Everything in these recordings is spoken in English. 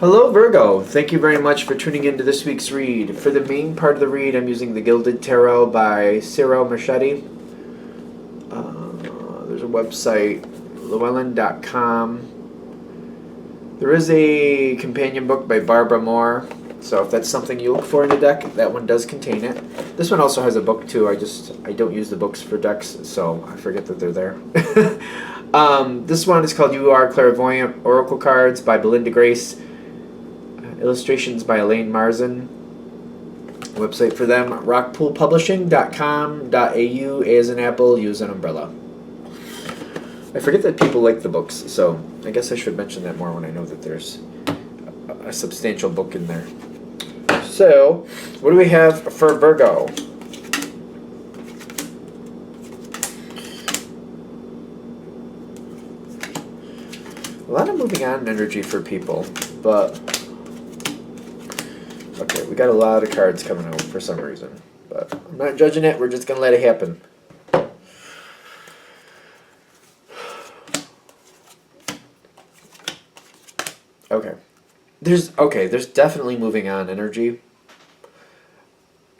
Hello, Virgo. Thank you very much for tuning into this week's read. For the main part of the read, I'm using the Gilded Tarot by Cyril Marchetti. There's a website, llewellyn.com. There is a companion book by Barbara Moore, so if that's something you look for in a deck, that one does contain it. This one also has a book too. I don't use the books for decks, so I forget that they're there. This one is called You Are Clairvoyant Oracle Cards by Belinda Grace. Illustrations by Elaine Marzin. Website for them, rockpoolpublishing.com.au. A as in apple, U as an umbrella. I forget that people like the books, so I guess I should mention that more when I know that there's a substantial book in there. So, what do we have for Virgo? A lot of moving on energy for people, but okay, we got a lot of cards coming out for some reason, but I'm not judging it. We're just gonna let it happen. There's definitely moving on energy.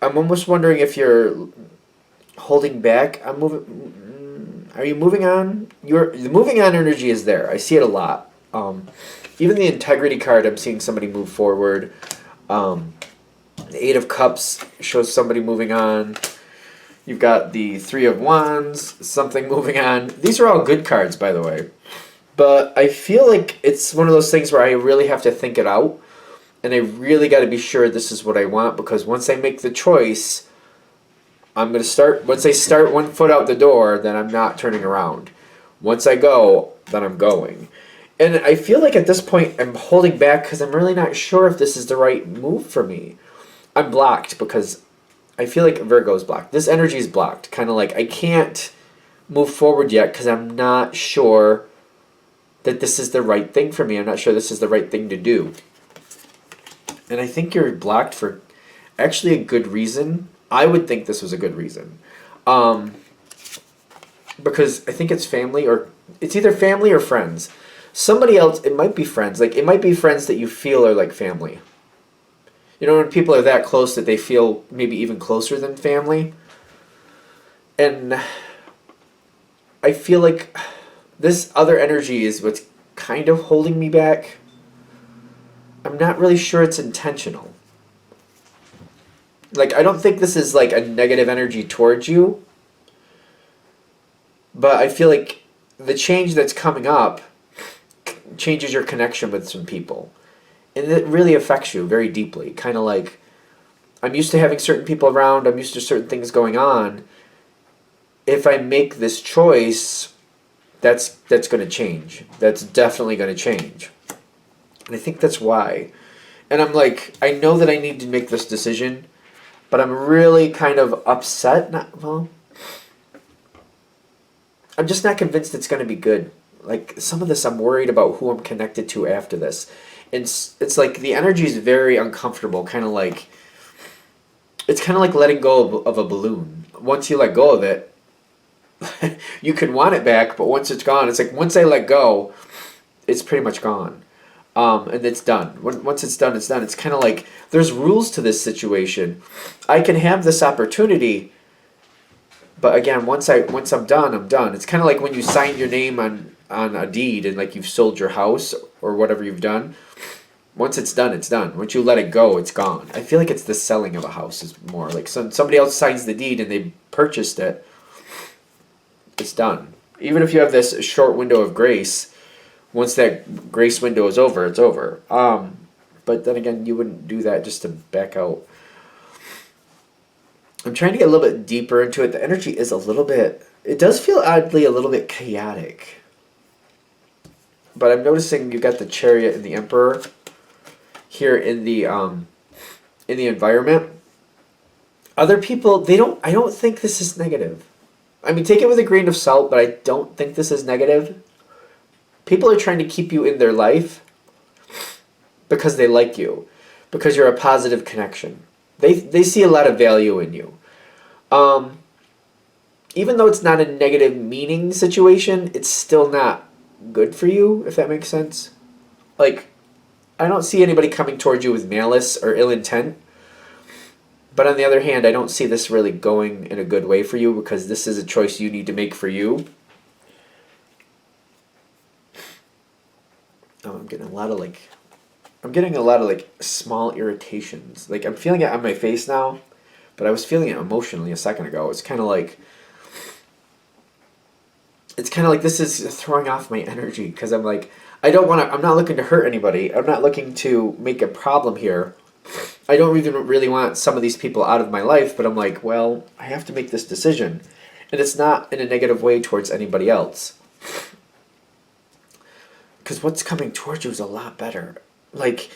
I'm almost wondering if you're holding back. Are you moving on? The moving on energy is there. I see it a lot. Even the integrity card, I'm seeing somebody move forward. The Eight of Cups shows somebody moving on. You've got the Three of Wands, something moving on. These are all good cards, by the way. But I feel like it's one of those things where I really have to think it out. And I really got to be sure this is what I want. Because once I make the choice, I'm going to start. Once I start one foot out the door, then I'm not turning around. Once I go, then I'm going. And I feel like at this point, I'm holding back because I'm really not sure if this is the right move for me. I'm blocked because I feel like Virgo's blocked. This energy is blocked. Kind of like I can't move forward yet because I'm not sure that this is the right thing for me. I'm not sure this is the right thing to do. And I think you're blocked for actually a good reason. I would think this was a good reason. Because I think it's family, or it's either family or friends. Somebody else, it might be friends. Like, it might be friends that you feel are like family. You know, when people are that close that they feel maybe even closer than family. And I feel like this other energy is what's kind of holding me back. I'm not really sure it's intentional. Like, I don't think this is like a negative energy towards you. But I feel like the change that's coming up changes your connection with some people. And it really affects you very deeply. Kind of like, I'm used to having certain people around. I'm used to certain things going on. If I make this choice, that's going to change. That's definitely going to change. And I think that's why. And I'm like, I know that I need to make this decision, but I'm really kind of upset. I'm just not convinced it's going to be good. Like, some of this I'm worried about who I'm connected to after this. It's like the energy is very uncomfortable, kind of like, it's kind of like letting go of a balloon. Once you let go of it, you can want it back, but once it's gone, it's like once I let go, it's pretty much gone. And it's done. Once it's done, it's done. It's kind of like there's rules to this situation. I can have this opportunity, but again, once I'm done, I'm done. It's kind of like when you sign your name on a deed and like you've sold your house or whatever you've done. Once it's done, it's done. Once you let it go, it's gone. I feel like it's the selling of a house is more like somebody else signs the deed and they purchased it. It's done. Even if you have this short window of grace, once that grace window is over, it's over. But then again, you wouldn't do that just to back out. I'm trying to get a little bit deeper into it. The energy is a little bit, it does feel oddly a little bit chaotic. But I'm noticing you've got the Chariot and the Emperor here in the environment. Other people, I don't think this is negative. I mean, take it with a grain of salt, but I don't think this is negative. People are trying to keep you in their life because they like you, because you're a positive connection. They see a lot of value in you. Even though it's not a negative meaning situation, it's still not good for you, if that makes sense. Like, I don't see anybody coming towards you with malice or ill intent. But on the other hand, I don't see this really going in a good way for you because this is a choice you need to make for you. Oh, I'm getting a lot of small irritations. Like I'm feeling it on my face now, but I was feeling it emotionally a second ago. It's kind of like this is throwing off my energy because I'm like I'm not looking to hurt anybody. I'm not looking to make a problem here. I don't even really want some of these people out of my life, but I'm like, well, I have to make this decision. And it's not in a negative way towards anybody else. Because what's coming towards you is a lot better. Like,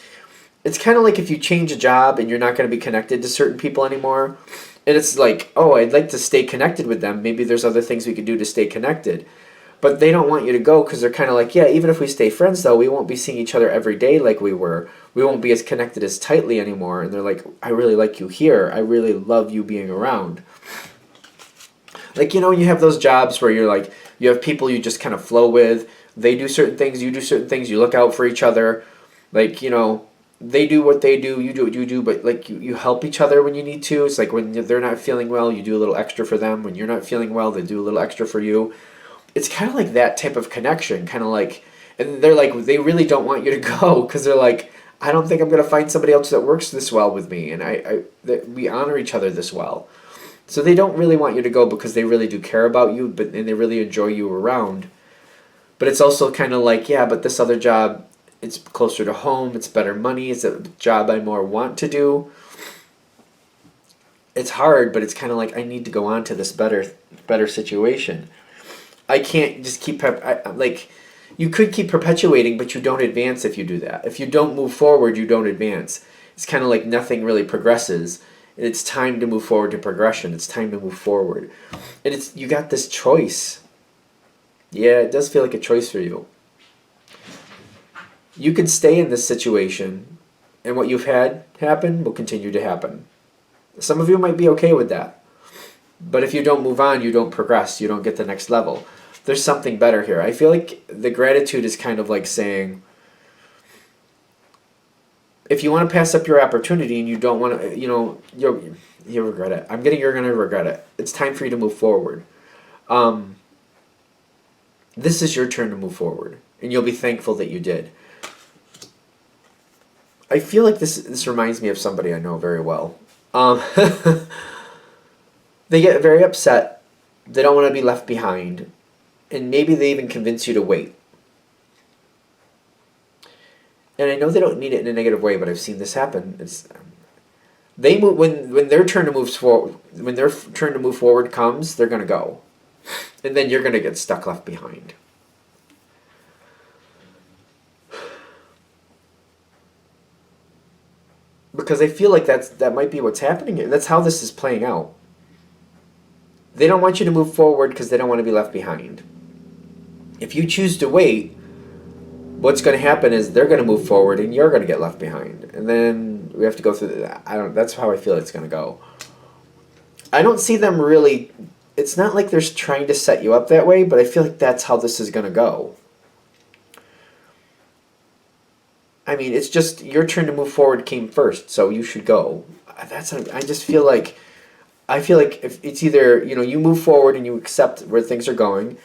it's kind of like if you change a job and you're not going to be connected to certain people anymore. And it's like, oh, I'd like to stay connected with them. Maybe there's other things we could do to stay connected. But they don't want you to go because they're kind of like, yeah, even if we stay friends, though, we won't be seeing each other every day like we were. We won't be as connected as tightly anymore. And they're like, I really like you here. I really love you being around. Like, you have those jobs where you're like, you have people you just kind of flow with. They do certain things, you do certain things, you look out for each other. Like, they do what they do, you do what you do, but like you help each other when you need to. It's like when they're not feeling well, you do a little extra for them. When you're not feeling well, they do a little extra for you. It's kind of like that type of connection, kind of like, and they're like, they really don't want you to go because they're like, I don't think I'm going to find somebody else that works this well with me, and that we honor each other this well. So they don't really want you to go because they really do care about you, and they really enjoy you around. But it's also kind of like, yeah, but this other job, it's closer to home, it's better money, it's a job I more want to do. It's hard, but it's kind of like I need to go on to this better situation. I can't just keep you could keep perpetuating, but you don't advance if you do that. If you don't move forward, you don't advance. It's kind of like nothing really progresses. And it's time to move forward to progression. It's time to move forward. And you got this choice. Yeah, it does feel like a choice for you. You can stay in this situation, and what you've had happen will continue to happen. Some of you might be okay with that. But if you don't move on, you don't progress, you don't get the next level. There's something better here. I feel like the gratitude is kind of like saying, if you want to pass up your opportunity and you don't want to, you'll regret it. You're going to regret it. It's time for you to move forward. This is your turn to move forward, and you'll be thankful that you did. I feel like this reminds me of somebody I know very well. They get very upset. They don't want to be left behind. And maybe they even convince you to wait. And I know they don't mean it in a negative way, but I've seen this happen. They move when their turn to move forward. When their turn to move forward comes, they're gonna go, and then you're gonna get stuck left behind. Because I feel like that might be what's happening here. That's how this is playing out. They don't want you to move forward because they don't want to be left behind. If you choose to wait, what's going to happen is they're going to move forward and you're going to get left behind. And then we have to go through that. That's how I feel it's going to go. I don't see them really, it's not like they're trying to set you up that way, but I feel like that's how this is going to go. I mean, it's just your turn to move forward came first, so you should go. I just feel like, if it's either, you move forward and you accept where things are going.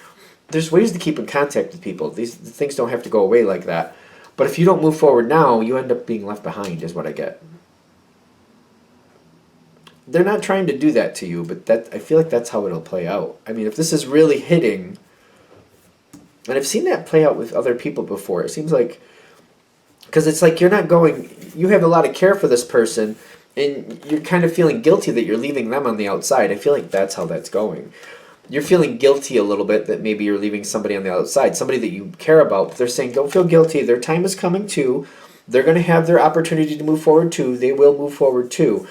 There's ways to keep in contact with people. These things don't have to go away like that. But if you don't move forward now, you end up being left behind, is what I get. They're not trying to do that to you, but I feel like that's how it'll play out. I mean, if this is really hitting, and I've seen that play out with other people before. It seems like, because it's like you have a lot of care for this person, and you're kind of feeling guilty that you're leaving them on the outside. I feel like that's how that's going. You're feeling guilty a little bit that maybe you're leaving somebody on the outside, somebody that you care about. But they're saying, don't feel guilty. Their time is coming too. They're going to have their opportunity to move forward too. They will move forward too.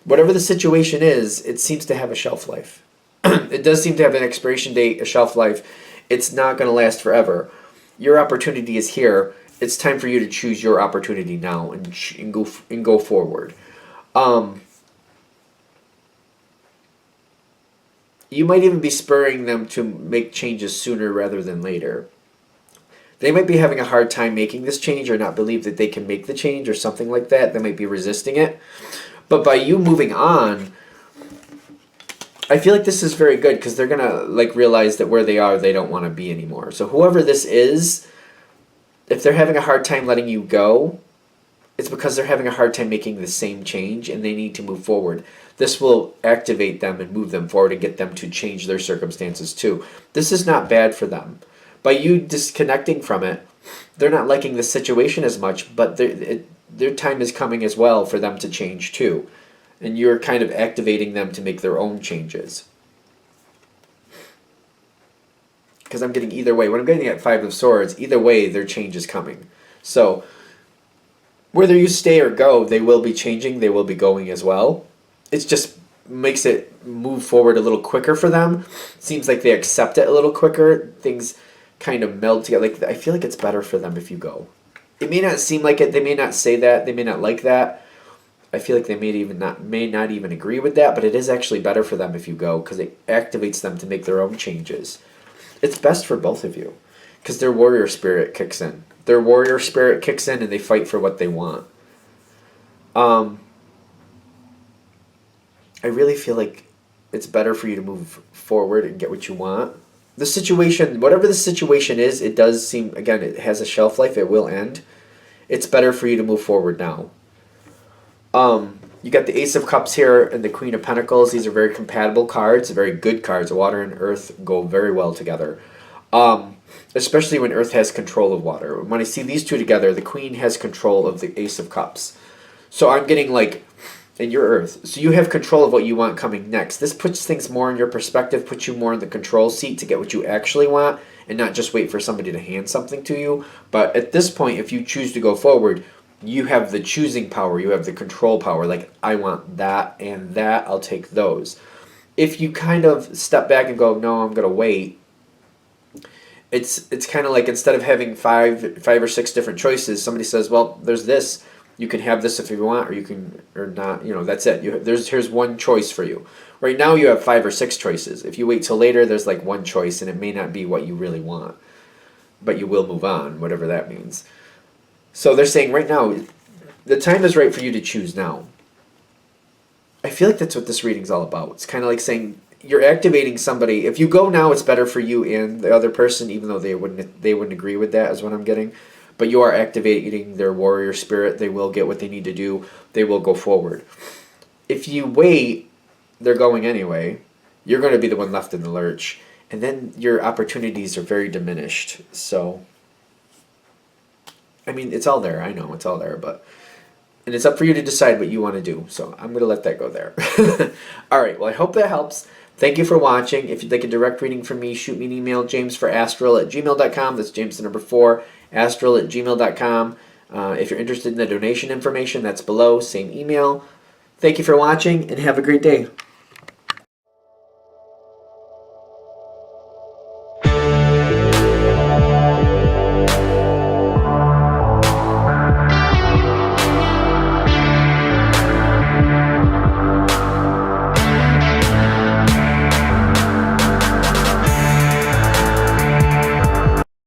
Whatever the situation is, it seems to have a shelf life. It does seem to have an expiration date, a shelf life. It's not going to last forever. Your opportunity is here. It's time for you to choose your opportunity now and go forward. You might even be spurring them to make changes sooner rather than later. They might be having a hard time making this change or not believe that they can make the change or something like that. They might be resisting it. But by you moving on, I feel like this is very good because they're going to like realize that where they are, they don't want to be anymore. So whoever this is, if they're having a hard time letting you go, it's because they're having a hard time making the same change and they need to move forward. This will activate them and move them forward and get them to change their circumstances too. This is not bad for them. By you disconnecting from it, they're not liking the situation as much, but their time is coming as well for them to change too. And you're kind of activating them to make their own changes. Because I'm getting either way. When I'm getting at Five of Swords, either way, their change is coming. So, whether you stay or go, they will be changing, they will be going as well. It just makes it move forward a little quicker for them. Seems like they accept it a little quicker. Things kind of meld together. Like, I feel like it's better for them if you go. It may not seem like it. They may not say that. They may not like that. I feel like they may not even agree with that, but it is actually better for them if you go because it activates them to make their own changes. It's best for both of you because their warrior spirit kicks in. Their warrior spirit kicks in and they fight for what they want. I really feel like it's better for you to move forward and get what you want. The situation, whatever the situation is, it does seem, again, it has a shelf life. It will end. It's better for you to move forward now. You got the Ace of Cups here and the Queen of Pentacles. These are very compatible cards, very good cards. Water and Earth go very well together. Especially when Earth has control of water. When I see these two together, the Queen has control of the Ace of Cups. So I'm getting like, and your Earth. So you have control of what you want coming next. This puts things more in your perspective, puts you more in the control seat to get what you actually want and not just wait for somebody to hand something to you. But at this point, if you choose to go forward, you have the choosing power. You have the control power. Like, I want that and that. I'll take those. If you kind of step back and go, no, I'm going to wait, it's kind of like instead of having five or six different choices, somebody says, well, there's this. You can have this if you want, or you can, or not. You know, that's it. Here's one choice for you. Right now you have 5 or 6 choices. If you wait till later, there's like one choice, and it may not be what you really want, but you will move on, whatever that means. So they're saying right now, the time is right for you to choose now. I feel like that's what this reading's all about. It's kind of like saying you're activating somebody. If you go now, it's better for you and the other person, even though they wouldn't agree with that, is what I'm getting. But you are activating their warrior spirit. They will get what they need to do. They will go forward. If you wait, they're going anyway. You're going to be the one left in the lurch. And then your opportunities are very diminished. So, I mean, it's all there. I know it's all there. And it's up for you to decide what you want to do. So I'm going to let that go there. All right. Well, I hope that helps. Thank you for watching. If you'd like a direct reading from me, shoot me an email, jamesforastral@gmail.com. That's James the number 4, astral@gmail.com. If you're interested in the donation information, that's below. Same email. Thank you for watching, and have a great day.